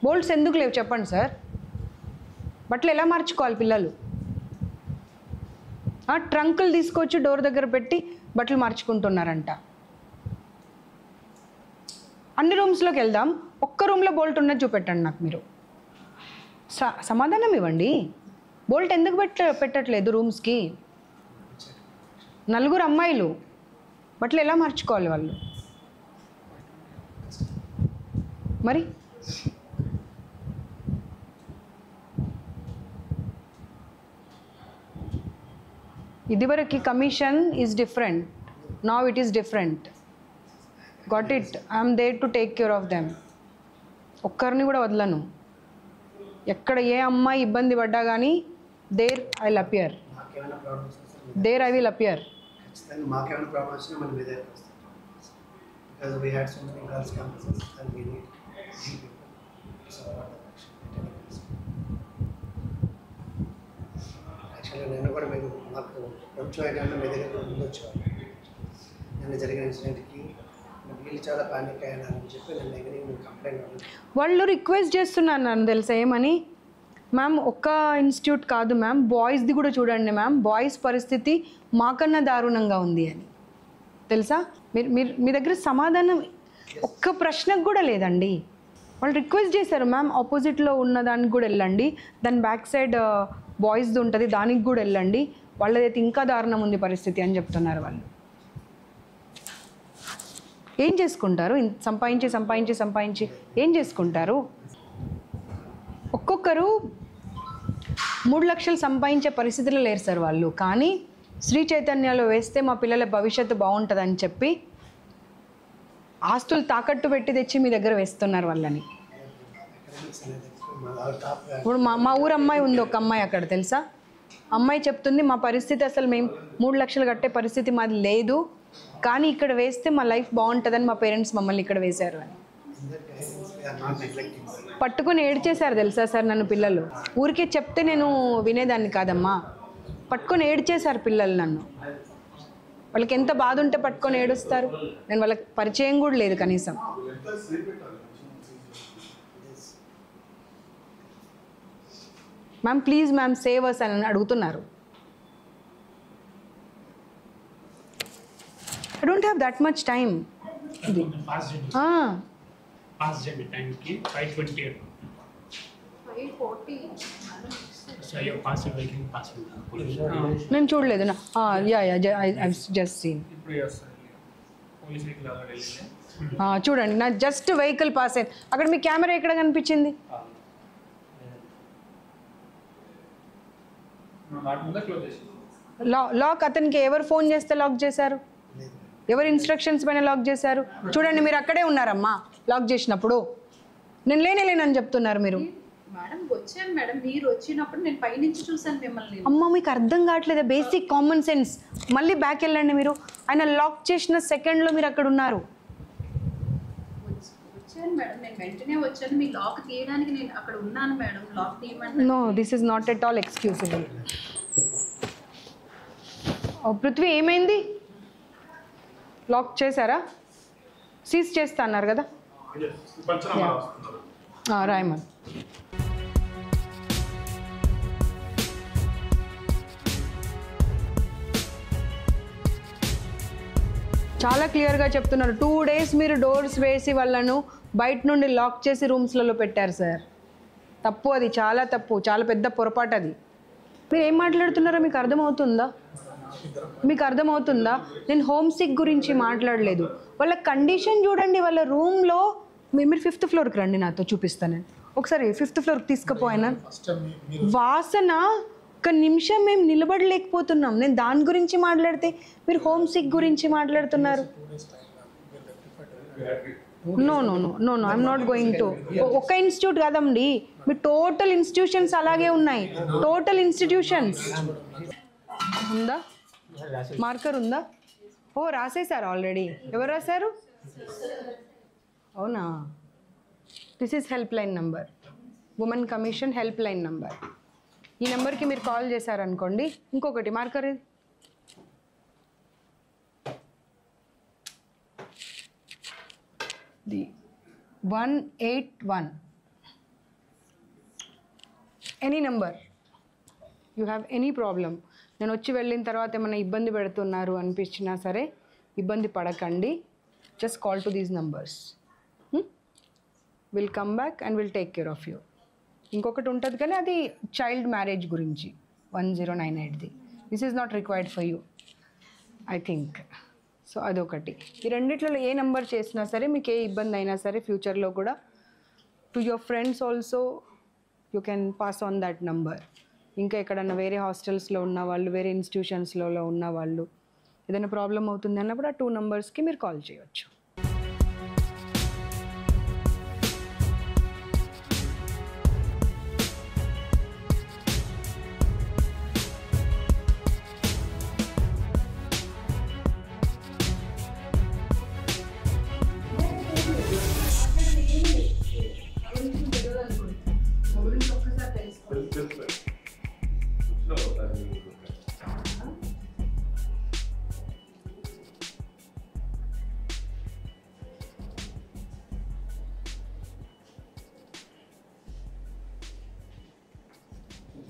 బోల్ట్స్ ఎందుకు లేవు చెప్పండి సార్? బట్టలు ఎలా మార్చుకోవాలి పిల్లలు? ట్రంకులు తీసుకొచ్చి డోర్ దగ్గర పెట్టి బట్టలు మార్చుకుంటున్నారంట. అన్ని రూమ్స్లోకి వెళ్దాం, ఒక్క రూమ్లో బోల్ట్ ఉన్నది చూపెట్టండి నాకు. మీరు సమాధానం ఇవ్వండి. బోల్ట్ ఎందుకు పెట్టట్లేదు రూమ్స్కి? 4 అమ్మాయిలు బట్టలు ఎలా మార్చుకోవాలి వాళ్ళు మరి? ఇదివరకు commission is different. Now it is different. Got it? I am there to take care of them. ఒక్కరిని కూడా వదలను. ఎక్కడ ఏ అమ్మాయి ఇబ్బంది పడ్డా కానీ దేర్ ఐ విల్ అపియర్. మాకేమైనా problems there I will appear. ఖచ్చితంగా మాకేమైనా ప్రాబ్లమ్స్ వచ్చినా మనం మీద because we had so many girls campuses and we need people to support the action. Actually నేను కూడా మేము మాకు కొంచెం ఐడియా మీ దగ్గర ముందు వచ్చేవాళ్ళు. నిన్న జరిగిన ఇన్సిడెంట్కి వీళ్ళు చాలా పానిక్ అయ్యారని చెప్పి నేను దగ్గర కంప్లైంట్ వాళ్ళు రిక్వెస్ట్ చేస్తున్నారు నన్ను తెలుసా ఏమని, మ్యామ్ ఒక్క ఇన్స్టిట్యూట్ కాదు మ్యామ్, బాయ్స్ది కూడా చూడండి మ్యామ్, బాయ్స్ పరిస్థితి మాకన్నా దారుణంగా ఉంది అని. తెలుసా మీరు మీరు మీ దగ్గర సమాధానం ఒక్క ప్రశ్నకు కూడా లేదండి. వాళ్ళు రిక్వెస్ట్ చేశారు మ్యామ్ ఆపోజిట్లో ఉన్న దానికి కూడా వెళ్ళండి, దాని బ్యాక్ సైడ్ బాయ్స్ది ఉంటుంది దానికి కూడా వెళ్ళండి, వాళ్ళదైతే ఇంకా దారుణం ఉంది పరిస్థితి అని చెప్తున్నారు. వాళ్ళు ఏం చేసుకుంటారు? సంపాదించి సంపాదించి సంపాదించి ఏం చేసుకుంటారు? ఒక్కొక్కరు 3 లక్షలు సంపాదించే పరిస్థితిలో లేరు సార్ వాళ్ళు. కానీ శ్రీ చైతన్యలో వేస్తే మా పిల్లల భవిష్యత్తు బాగుంటుందని చెప్పి ఆస్తులు తాకట్టు పెట్టి తెచ్చి మీ దగ్గర వేస్తున్నారు వాళ్ళని. ఇప్పుడు మా ఊరు అమ్మాయి ఉంది, ఒక అమ్మాయి అక్కడ తెలుసా, అమ్మాయి చెప్తుంది మా పరిస్థితి అసలు మేము 3 లక్షలు కట్టే పరిస్థితి మాది లేదు, కానీ ఇక్కడ వేస్తే మా లైఫ్ బాగుంటుందని మా పేరెంట్స్ మమ్మల్ని ఇక్కడ వేశారు అని. పట్టుకొని ఏడ్చేశారు తెలుసా సార్ నన్ను పిల్లలు. ఊరికే చెప్తే నేను వినేదాన్ని కాదమ్మా, పట్టుకొని ఏడ్చేశారు పిల్లలు నన్ను. వాళ్ళకి ఎంత బాధ ఉంటే పట్టుకొని ఏడుస్తారు? నేను వాళ్ళకి పరిచయం కూడా లేదు కనీసం. Ma'am please ma'am save us అని అడుగుతున్నారు. I don't have that much time. Fast journey time ki 5:20. 5:40. So you pass it like passing. నేను చూడలేదు నా యా ఐ జస్ట్ సీన్. ఇప్పుడు చేస్తారు పోలీస్ వెహికల్ అలా వెళ్ళింది. చూడండి నా జస్ట్ వెహికల్ పాస్ అయింది. అక్కడ మీ కెమెరా ఎక్కడ కనిపించింది? లాక్ అతనికి ఎవరు ఫోన్ చేస్తే లాక్ చేశారు? ఎవరు ఇన్స్ట్రక్షన్స్ పైన లాక్ చేశారు? చూడండి మీరు అక్కడే ఉన్నారమ్మా లాక్ చేసినప్పుడు. నేను లేనని చెప్తున్నారు మీరు. మేడం వచ్చాను మేడం, మీరు వచ్చినప్పుడు నేను పైనుంచి చూసాను మిమ్మల్ని. అమ్మ మీకు అర్థం కావట్లేదా బేసిక్ కామన్ సెన్స్? మళ్ళీ బ్యాక్ వెళ్ళండి మీరు. ఆయన లాక్ చేసిన సెకండ్లో మీరు అక్కడ ఉన్నారు. వచ్చాను మేడం, నేను వెంటనే వచ్చాను, మీ లాక్ తీయడానికి నేను అక్కడ ఉన్నాను మేడం. లాక్ తీయమంటే no this is not at all excusable. Prithvi ఏమైంది? లాక్ చేశారా? సీజ్ చేస్తా అన్నారు కదా. రాయమన్ చాలా క్లియర్గా చెప్తున్నారు. 2 days మీరు డోర్స్ వేసి వాళ్ళను బయట నుండి లాక్ చేసి రూమ్స్లలో పెట్టారు సార్. తప్పు, అది చాలా తప్పు, చాలా పెద్ద పొరపాటు అది. మీరు ఏం మాట్లాడుతున్నారో మీకు అర్థమవుతుందా? మీకు అర్థమవుతుందా? నేను హోమ్ సిక్ గురించి మాట్లాడలేదు. వాళ్ళ కండిషన్ చూడండి. వాళ్ళ రూమ్లో మీరు 5th floorకి రండి, నాతో చూపిస్తాను. నేను ఒకసారి 5th floorకి తీసుకుపోయినా వాసన ఒక నిమిషం మేము నిలబడలేకపోతున్నాం. నేను దాని గురించి మాట్లాడితే మీరు హోమ్ సిక్ గురించి మాట్లాడుతున్నారు. No no no no no I'm not going to. ఒక ఇన్స్టిట్యూట్ కాదండి, మీ టోటల్ ఇన్స్టిట్యూషన్స్ అలాగే ఉన్నాయి. టోటల్ ఇన్స్టిట్యూషన్స్ ఉందా? మార్కర్ ఉందా? ఓ రాసేశారు ఆల్రెడీ. ఎవరు రాశారు? అవునా? This is help line number, women commission help line number. ఈ నెంబర్కి మీరు కాల్ చేశారనుకోండి. ఇంకొకటి మార్కర్ ఇది. The 181. Any number you have any problem. నేను వచ్చి వెళ్ళిన తర్వాత ఏమైనా ఇబ్బంది పెడుతున్నారు అనిపించినా సరే ఇబ్బంది పడకండి. Just call to these numbers. Will come back and will take care of you. ఇంకొకటి ఉంటుంది కానీ అది చైల్డ్ మ్యారేజ్ గురించి 1098ది. This is not required for you I think. So అదొకటి. ఈ రెండిట్లలో ఏ నెంబర్ చేసినా సరే మీకు ఏ ఇబ్బంది అయినా సరే ఫ్యూచర్లో కూడా to your friends also you can pass on that number. ఇంకా ఎక్కడన్నా వేరే హాస్టల్స్లో ఉన్న వాళ్ళు, వేరే ఇన్స్టిట్యూషన్స్లో ఉన్న వాళ్ళు ఏదైనా ప్రాబ్లం అవుతుంది అన్నప్పుడు ఆ 2 numbers-కి మీరు కాల్ చేయవచ్చు.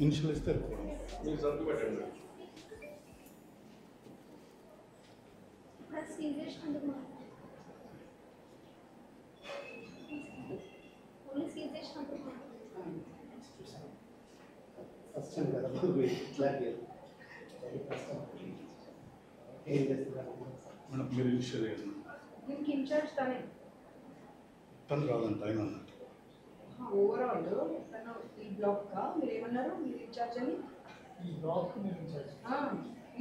ఇనిషియల్ ఇస్తే ఫస్ట్ టైం కదా ఇట్లా ఏం చేస్తున్నారు మేడం మీరు ఇనిషియల్ దీనికి ఇన్ఛార్జ్ తనే. తను రాదంట ఆయన అన్నట్టు. ఓవరాల్ తను ఈ బ్లాక్గా మీరు ఏమన్నారు, మీరు ఇన్ఛార్జ్ అని? ఈ బ్లాక్ మీరు incharge.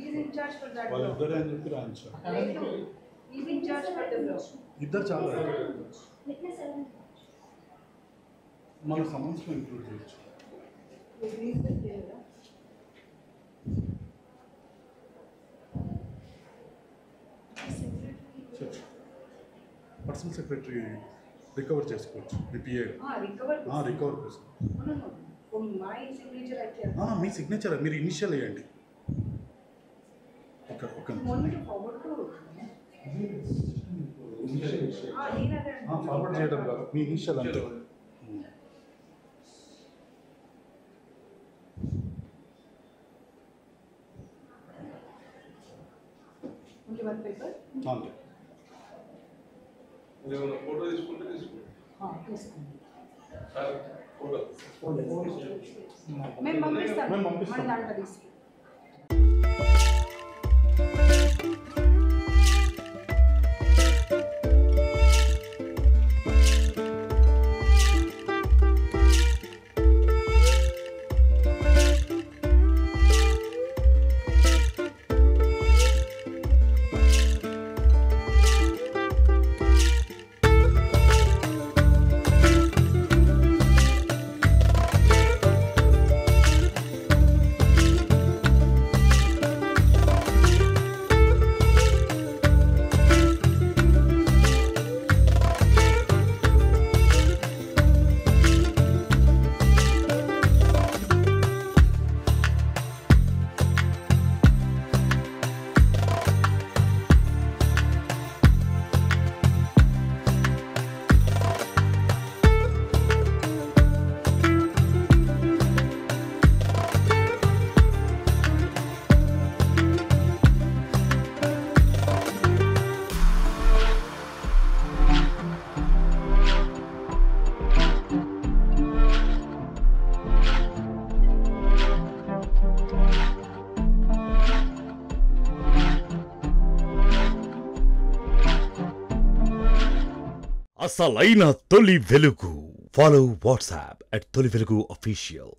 Is incharge for that వాళ్ళు బ్లాక్. ఇద్దరే అని చెప్పి రాయించారు. Is incharge for the block. ఇద్దరు చాలా మన సమస్యలో ఇంక్లూడ్ చేయొచ్చు. పర్సనల్ సెక్రటరీ రికవర్ చేసుకోవచ్చు మీ పిఏ రికవర్ కోసం. మీ సిగ్నేచర్ మీరు ఇనిషియల్ వేయండి. ఫార్వర్డ్ చేయడం కాదు, మీ ఇనిషియల్ అంతే. అంతే. ఫోటో తీసుకుంటే తీసుకోండి. మేము పంపిస్తాం. మేము పంపిస్తాం. మన దాంట్లో తీసుకు. అసలైన తొలి వెలుగు. ఫాలో వాట్సాప్ @తొలి వెలుగు official.